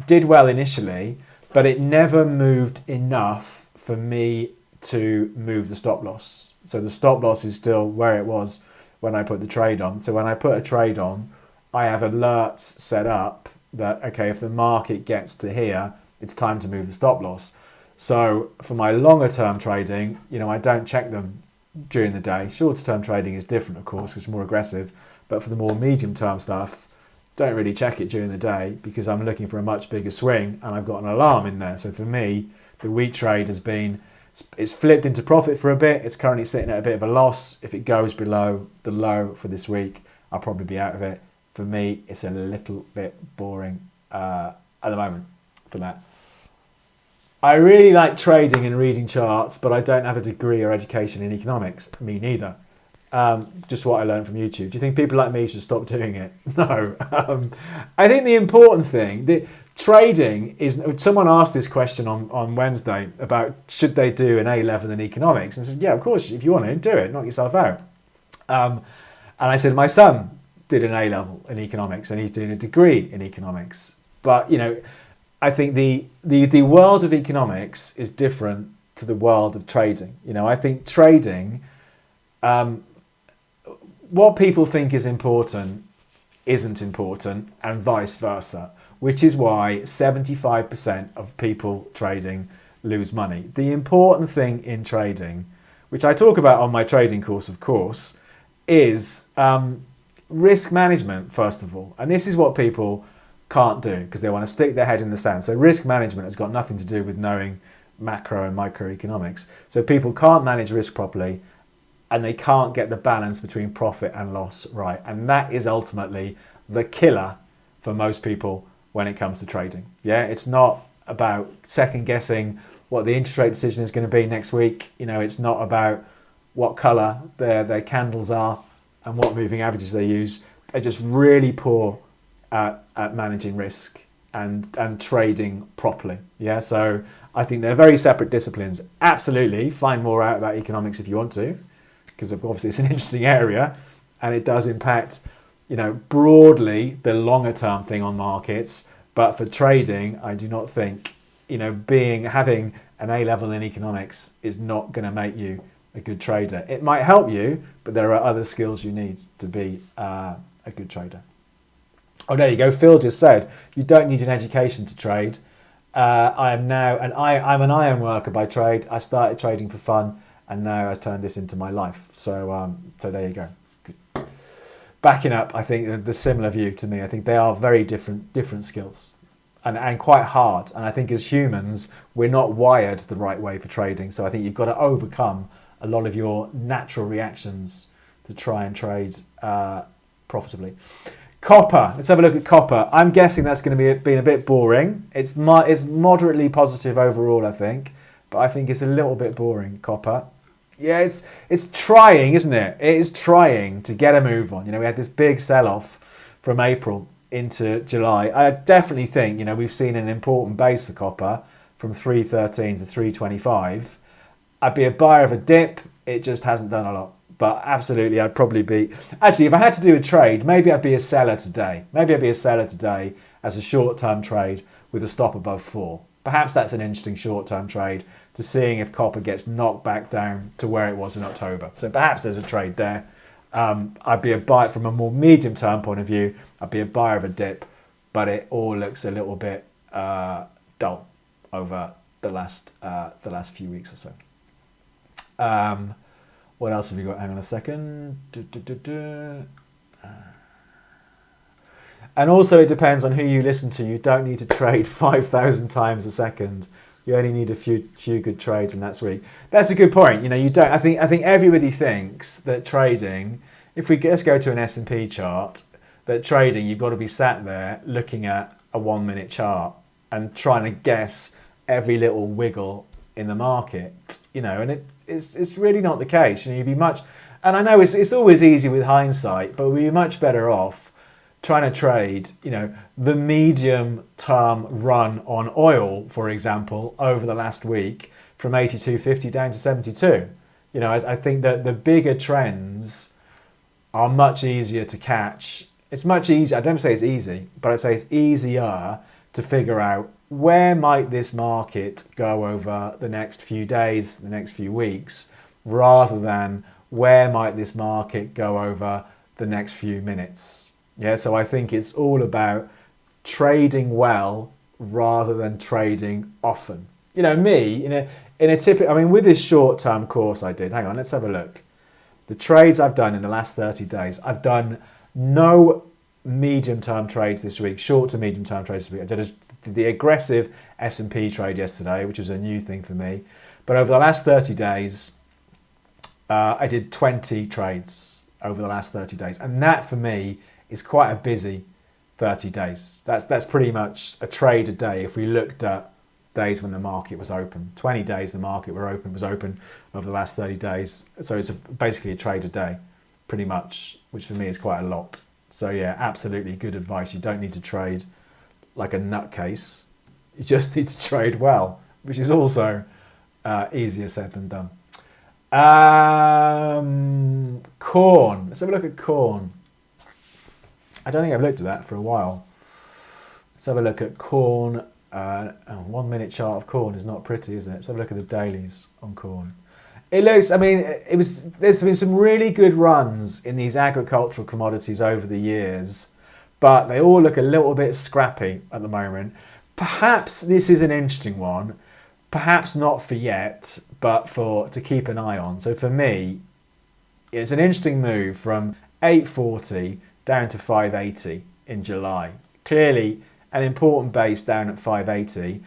did well initially, but it never moved enough for me to move the stop loss. So the stop loss is still where it was when I put the trade on. So when I put a trade on, I have alerts set up that, okay, if the market gets to here, it's time to move the stop loss. So for my longer term trading, I don't check them during the day. Shorter term trading is different, of course, because it's more aggressive. But for the more medium term stuff, don't really check it during the day because I'm looking for a much bigger swing and I've got an alarm in there. So for me, the wheat trade it's flipped into profit for a bit. It's currently sitting at a bit of a loss. If it goes below the low for this week, I'll probably be out of it. For me, it's a little bit boring at the moment for that. I really like trading and reading charts, but I don't have a degree or education in economics. Me neither. Just what I learned from YouTube. Do you think people like me should stop doing it? No. I think the important thing, trading is, someone asked this question on Wednesday about should they do an A-level in economics? And I said, yeah, of course, if you want to, do it, knock yourself out. And I said, my son did an A-level in economics and he's doing a degree in economics. But, I think the world of economics is different to the world of trading. I think trading, what people think is important isn't important and vice versa, which is why 75% of people trading lose money. The important thing in trading, which I talk about on my trading course, of course, is risk management, first of all. And this is what people can't do because they want to stick their head in the sand. So risk management has got nothing to do with knowing macro and microeconomics. So people can't manage risk properly and they can't get the balance between profit and loss right. And that is ultimately the killer for most people when it comes to trading. Yeah, it's not about second guessing what the interest rate decision is going to be next week. It's not about what color their candles are and what moving averages they use. They're just really poor at managing risk and trading properly. Yeah, so I think they're very separate disciplines. Absolutely, find more out about economics if you want to, because obviously it's an interesting area and it does impact, broadly the longer term thing on markets. But for trading, I do not think, having an A-level in economics is not going to make you a good trader. It might help you, but there are other skills you need to be a good trader. Oh, there you go. Phil just said, you don't need an education to trade. I'm an iron worker by trade. I started trading for fun and now I've turned this into my life. So there you go. Good. Backing up, I think the similar view to me. I think they are very different skills and quite hard. And I think as humans, we're not wired the right way for trading. So I think you've got to overcome a lot of your natural reactions to try and trade profitably. Copper. Let's have a look at copper. I'm guessing that's going to be a bit boring. It's moderately positive overall, I think, but I think it's a little bit boring. Copper. Yeah, it's trying, isn't it? It is trying to get a move on. We had this big sell-off from April into July. I definitely think we've seen an important base for copper from 313 to 325. I'd be a buyer of a dip. It just hasn't done a lot. But absolutely, I'd probably be... Actually, if I had to do a trade, maybe I'd be a seller today. as a short-term trade with a stop above 4. Perhaps that's an interesting short-term trade to seeing if copper gets knocked back down to where it was in October. So perhaps there's a trade there. I'd be a buyer from a more medium-term point of view. I'd be a buyer of a dip, but it all looks a little bit dull over the last few weeks or so. What else have we got? Hang on a second. And also it depends on who you listen to. You don't need to trade 5,000 times a second. You only need a few good trades in that week. That's a good point. You know, you don't. I think everybody thinks that trading. Let's go to an S&P chart. That trading, you've got to be sat there looking at a 1 minute chart and trying to guess every little wiggle in the market. You know, and it's really not the case. You know, you'd be much. And I know it's always easy with hindsight, but we'd be much better off trying to trade, you know, the medium-term run on oil, for example, over the last week from 82.50 down to 72. You know, I think that the bigger trends are much easier to catch. It's much easier. I don't say it's easy, but I'd say it's easier to figure out where might this market go over the next few days, the next few weeks, rather than where might this market go over the next few minutes. Yeah, so I think it's all about trading well rather than trading often. You know, me, in a typical, I mean, with this short-term course I did, hang on, let's have a look. The trades I've done in the last 30 days, I've done no medium-term trades this week, short to medium-term trades this week. I did the aggressive S&P trade yesterday, which was a new thing for me. But over the last 30 days, I did 20 trades over the last 30 days. And that, for me, is quite a busy 30 days. That's pretty much a trade a day if we looked at days when the market was open. 20 days the market was open over the last 30 days. So it's basically a trade a day, pretty much, which for me is quite a lot. So yeah, absolutely good advice. You don't need to trade like a nutcase. You just need to trade well, which is also easier said than done. Corn. Let's have a look at corn. I don't think I've looked at that for a while. Let's have a look at corn. 1 minute chart of corn is not pretty, is it? Let's have a look at the dailies on corn. It looks, I mean, there's been some really good runs in these agricultural commodities over the years, but they all look a little bit scrappy at the moment. Perhaps this is an interesting one. Perhaps not for yet, but to keep an eye on. So for me, it's an interesting move from 840 down to 580 in July. Clearly an important base down at 580.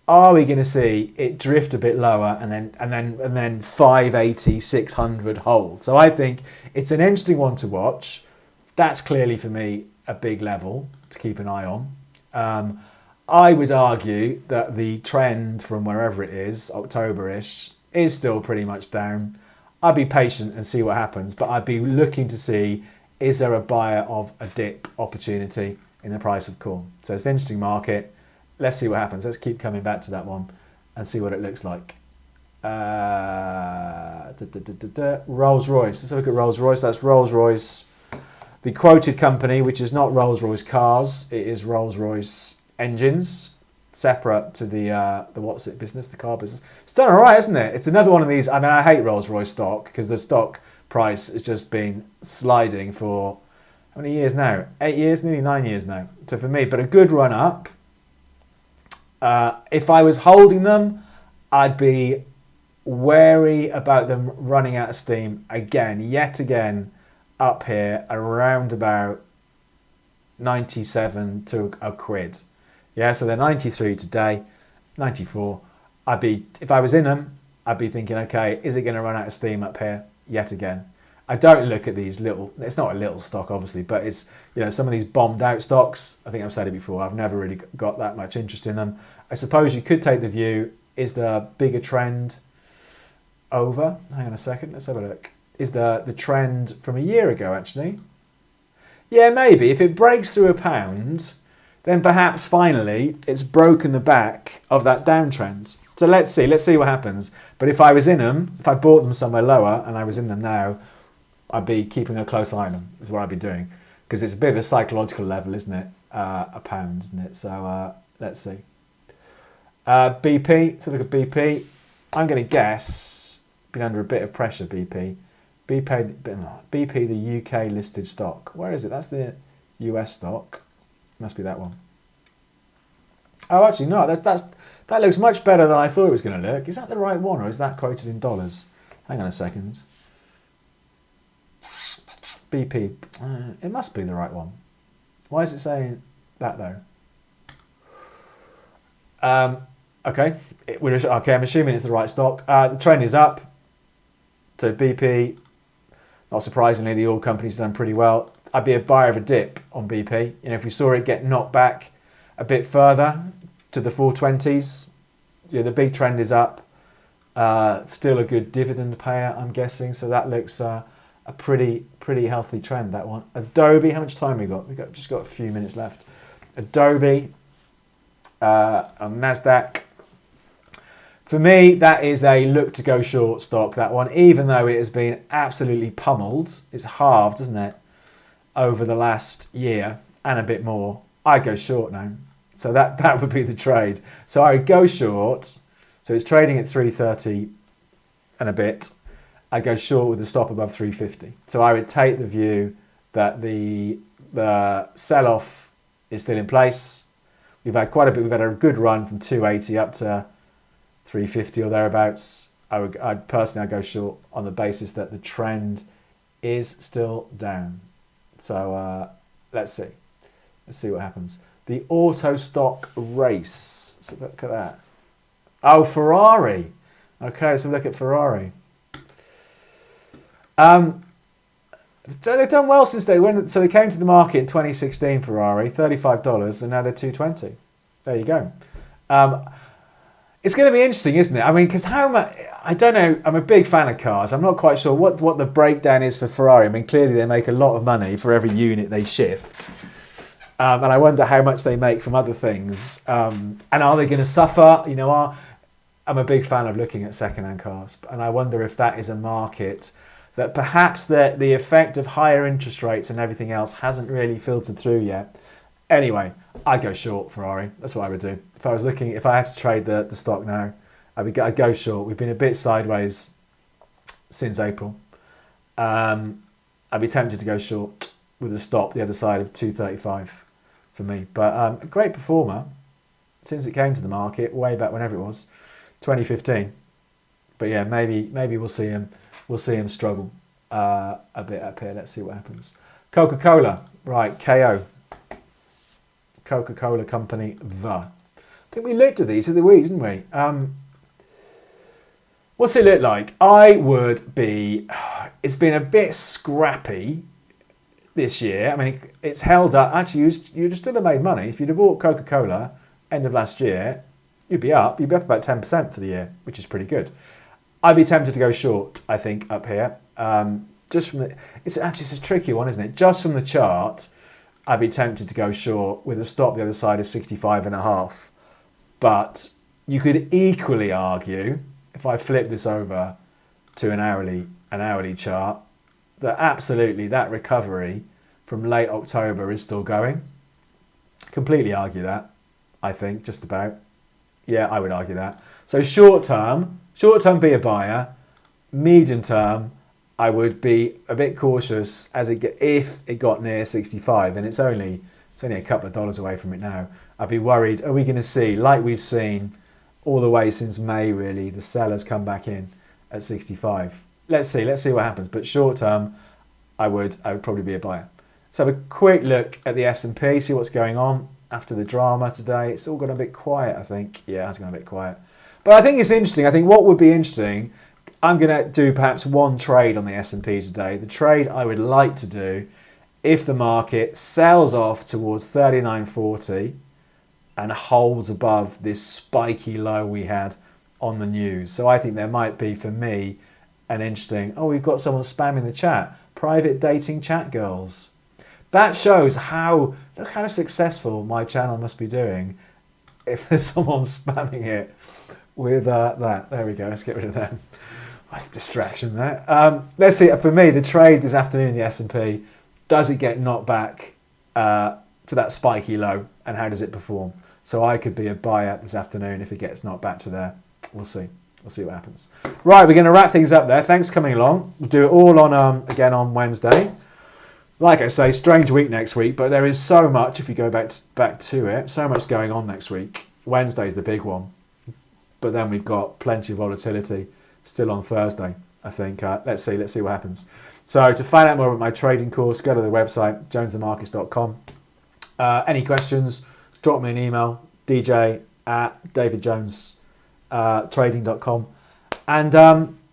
Are we going to see it drift a bit lower and then 580, 600 hold? So I think it's an interesting one to watch. That's clearly for me a big level to keep an eye on. I would argue that the trend from wherever it is, October-ish, is still pretty much down. I'd be patient and see what happens, but I'd be looking to see, is there a buyer of a dip opportunity in the price of corn? So it's an interesting market. Let's see what happens. Let's keep coming back to that one and see what it looks like. Rolls-Royce. Let's have a look at Rolls-Royce. That's Rolls-Royce, the quoted company, which is not Rolls-Royce cars. It is Rolls-Royce engines, separate to the what's it business, the car business. It's done all right, isn't it? It's another one of these. I mean, I hate Rolls-Royce stock because the stock price has just been sliding for how many years now? 8 years, nearly 9 years now. So for me, but a good run up. If I was holding them, I'd be wary about them running out of steam again, yet again, up here around about 97 to a quid. Yeah, so they're 93 today, 94. If I was in them, I'd be thinking, okay, is it going to run out of steam up here yet again? I don't look at these little, it's not a little stock obviously, but it's, you know, some of these bombed out stocks, I think I've said it before, I've never really got that much interest in them. I suppose you could take the view, is the bigger trend over? Hang on a second, let's have a look. Is the trend from a year ago actually? Yeah, maybe. If it breaks through £1, then perhaps finally it's broken the back of that downtrend. So let's see what happens. But if I was in them, if I bought them somewhere lower and I was in them now, I'd be keeping a close eye on them, is what I'd be doing. Because it's a bit of a psychological level, isn't it? a pound, isn't it? So let's see. BP, so look at BP. I'm going to guess, been under a bit of pressure, BP. BP, the UK listed stock. Where is it? That's the US stock. Must be that one. Oh, actually, no, that looks much better than I thought it was going to look. Is that the right one, or is that quoted in dollars? Hang on a second. BP, it must be the right one. Why is it saying that, though? Okay, I'm assuming it's the right stock. The trend is up. So BP, not surprisingly, the oil company's done pretty well. I'd be a buyer of a dip on BP. You know, if we saw it get knocked back a bit further to the 420s, the big trend is up. Still a good dividend payer, I'm guessing. So that looks a pretty healthy trend, that one. Adobe, how much time we got? We've just got a few minutes left. Adobe on NASDAQ. For me, that is a look to go short stock, that one, even though it has been absolutely pummeled. It's halved, isn't it, over the last year and a bit more. I go short now. So that would be the trade. So I would go short. So it's trading at 330 and a bit. I go short with the stop above 350. So I would take the view that the sell-off is still in place. We've had quite a bit. We've had a good run from 280 up to 350 or thereabouts. I'd go short on the basis that the trend is still down. So let's see. Let's see what happens. The auto stock race. So look at that. Oh, Ferrari. Okay, let's have a look at Ferrari. So they've done well since they went. So they came to the market in 2016. Ferrari, $35, and now they're $220. There you go. It's going to be interesting, isn't it? I mean, because how much? I don't know. I'm a big fan of cars. I'm not quite sure what the breakdown is for Ferrari. I mean, clearly they make a lot of money for every unit they shift, and I wonder how much they make from other things. And are they going to suffer? You know, I'm a big fan of looking at second-hand cars, and I wonder if that is a market that perhaps the effect of higher interest rates and everything else hasn't really filtered through yet. Anyway, I'd go short Ferrari. That's what I would do. If I had to trade the stock now, I'd go short. We've been a bit sideways since April. I'd be tempted to go short with a stop the other side of 235 for me. But a great performer since it came to the market, way back whenever it was, 2015. But yeah, maybe we'll see him. We'll see him struggle a bit up here. Let's see what happens. Coca-Cola, right? KO. Coca-Cola Company, I think we looked at these the other week, didn't we? What's it look like? It's been a bit scrappy this year. I mean, it's held up. Actually, you'd still have made money. If you'd have bought Coca-Cola end of last year, you'd be up about 10% for the year, which is pretty good. I'd be tempted to go short, I think, up here. Just from it's a tricky one, isn't it? Just from the chart, I'd be tempted to go short with a stop the other side of 65.5. But you could equally argue, if I flip this over to an hourly chart, that absolutely that recovery from late October is still going. Completely argue that, I think, just about. Yeah, I would argue that. So short term, be a buyer. Medium term, I would be a bit cautious if it got near 65, and it's only a couple of dollars away from it now. I'd be worried, are we going to see, like we've seen all the way since May really, the sellers come back in at 65. Let's see what happens. But short term, I would probably be a buyer. Let's have a quick look at the S&P, see what's going on after the drama today. It's all gone a bit quiet, I think. Yeah, it's gone a bit quiet. But I think it's interesting. I think what would be interesting, I'm going to do perhaps one trade on the S&P today. The trade I would like to do, if the market sells off towards 39.40 and holds above this spiky low we had on the news. So I think there might be, for me, an interesting, we've got someone spamming the chat. Private dating chat girls. That shows look how successful my channel must be doing if there's someone spamming it with that. There we go, let's get rid of them. That's a distraction there. Let's see, for me, the trade this afternoon in the S&P, does it get knocked back to that spiky low, and how does it perform? So I could be a buyer this afternoon if it gets knocked back to there. We'll see. We'll see what happens. Right, we're going to wrap things up there. Thanks for coming along. We'll do it all on again on Wednesday. Like I say, strange week next week, but there is so much, if you go back to it, so much going on next week. Wednesday's the big one. But then we've got plenty of volatility still on Thursday, I think. Let's see what happens. So to find out more about my trading course, go to the website, jonesandmarcus.com. Any questions, drop me an email, dj@davidjonestrading.com. And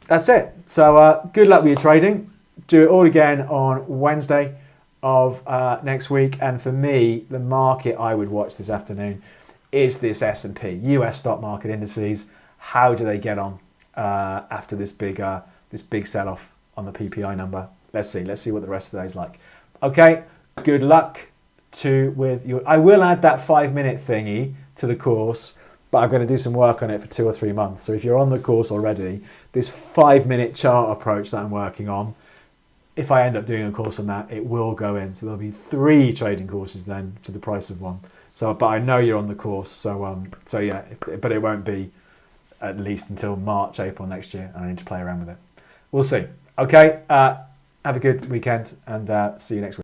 that's it. So good luck with your trading. Do it all again on Wednesday of next week. And for me, the market I would watch this afternoon is this S&P, US stock market indices. How do they get on after this big sell-off on the PPI number? Let's see what the rest of the day is like. Okay, good luck with your... I will add that 5-minute thingy to the course, but I'm going to do some work on it for 2 or 3 months. So if you're on the course already, this 5-minute chart approach that I'm working on, if I end up doing a course on that, it will go in. So there'll be 3 trading courses then for the price of 1. So, but I know you're on the course, so yeah. But it won't be at least until March, April next year, and I need to play around with it. We'll see. Okay. Have a good weekend, and see you next week.